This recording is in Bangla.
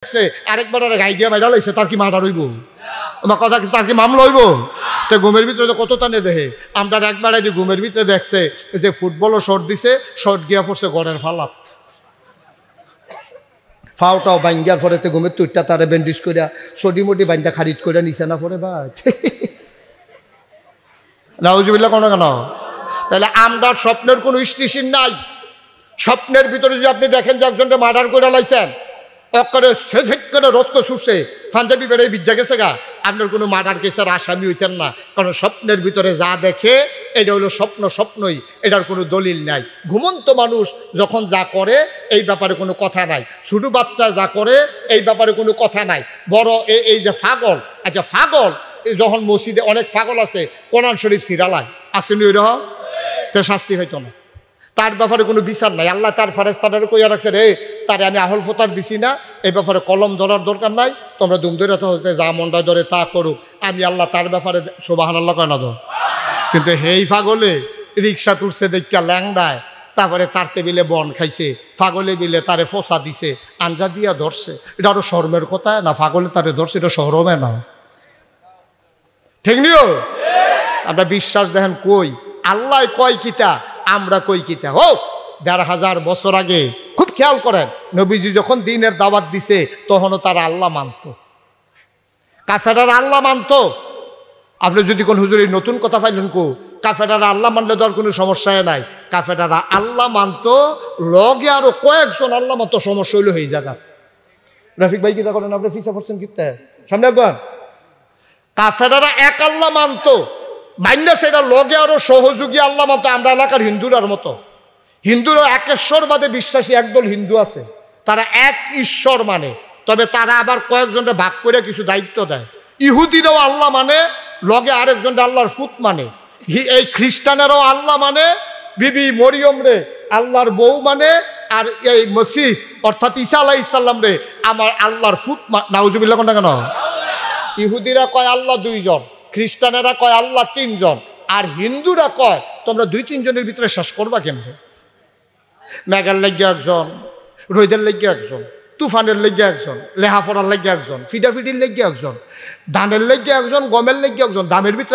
আরেকবার গাই দিয়া মাইরা লাইছে, তার কি মার্ডার হইব? আমার কথা কি, তার কি মামলা হইব? তো ঘুমের ভিতরে তো কত টানে দেখে। আমরা একবার ঘুমের ভিতরে দেখছে যে ফুটবলও শর্ট দিছে, শর্ট গিয়া পড়ছে ঘরের ফালাত, ফাওটাও বাঙ্গার পরে ঘুমের তুইটা তারে ব্যান্ডেজ করিয়া সডি মডি বান্ধা খারিজ করে নিছে না পরে ভাই। নাউজুবিল্লাহ কোনো কেন? তাহলে আমরা স্বপ্নের কোনো স্টেশন নাই। স্বপ্নের ভিতরে যদি আপনি দেখেন যে একজনকে মার্ডার করে লাইছেন, অক্করে সেঝেক করে রক্ত ছুটছে, পাঞ্জাবি বেড়ে বিজ্জা গেছে গা, আপনার কোনো মার্ডার কেসের আসামি হইতেন না। কারণ স্বপ্নের ভিতরে যা দেখে এটা হলো স্বপ্ন, স্বপ্নই, এটার কোনো দলিল নাই। ঘুমন্ত মানুষ যখন যা করে এই ব্যাপারে কোনো কথা নাই, ছোটো বাচ্চা যা করে এই ব্যাপারে কোনো কথা নাই। বড় এই যে পাগল, আচ্ছা পাগল যখন মসজিদে অনেক পাগল আছে, কোরআন শরীফ সিরালায় আসেনি, ওই রকম তো শাস্তি হইতো না, তার ব্যাপারে কোনো বিচার নাই। আল্লাহ তার ফেরেশতাদের কইয়া রাখছে, রে তারে আমি আহল ফতার দিছি না, এই ব্যাপারে কলম ধরার দরকার নাই, তোমরা দুম ধরে তো হচ্ছে যা মনটা ধরে তা করুক, আমি আল্লাহ তার ব্যাপারে সুবহানাল্লাহ কয় না তো। কিন্তু হেই পাগলে রিক্সা তুলছে দেখা ল্যাংডায়, তারপরে তার টেবিলে বন খাইছে, পাগলে বিলে তারে ফসা দিছে, আঞ্জা দিয়া ধরছে, এটা আরো শরমের কথা না? পাগলে তারে ধরছে, এটা শরমে না? ঠিক নিও? আমরা বিশ্বাস দেখেন কই আল্লাহ কয় কিতা, আমরা কই কিতা। ও ১,৫০০ বছর আগে খুব খেয়াল করেন, নবীজি যখন দ্বীনের দাওয়াত দিছে তখনও তারা আল্লাহ মানত, কাফেররা আল্লাহ মানত। আপনি যদি কোন হুজুর এই নতুন কথা পাইলেন কো, কাফেররা আল্লাহ মানলে তো আর কোনো সমস্যা নাই। কাফেররা আল্লাহ মানত, লগে আরো কয়েকজন আল্লাহ মানত, সমস্যা হইল হয়ে জায়গা। রফিক ভাই কিতা করেন, আপনি ফিসা পড়ছেন কিতা সামনে একবার। কাফেররা এক আল্লাহ মানত, মাইন্ডা সেটা লগে আরো সহযোগী আল্লাহ মতো। আমরা এলাকার হিন্দুরার মতো, হিন্দুরা একেশ্বরবাদে বিশ্বাসী একদল হিন্দু আছে, তারা এক ঈশ্বর মানে, তবে তারা আবার কয়েকজনকে ভাগ করে কিছু দায়িত্ব দেয়। ইহুদিরাও আল্লাহ মানে, লগে আরেকজনটা আল্লাহর ফুত মানে। এই খ্রিস্টানেরাও আল্লাহ মানে, বিবি মরিয়ম রে আল্লাহর বউ মানে, আর এই মসিহ অর্থাৎ ঈসা আলাইহিস সালাম রে আমার আল্লাহর ফুত। নাউজুবিল্লাহ কোনটা কেন? ইহুদিরা কয় আল্লাহ 2 জন, খ্রিস্টানেরা কয় আল্লাহ 3 জন, আর হিন্দুরা কয় তোমরা 2-3 জনের ভিতরে শেষ করবা কেমনে? মেঘের লেগে একজন, রোদের লেগে একজন, তুফানের লেগে একজন, লেহাফড়ার লেগে একজন, ফিডাফিডির লেগে একজন, ধানের লেগে একজন, গমের লেগে একজন, দামের ভিতরে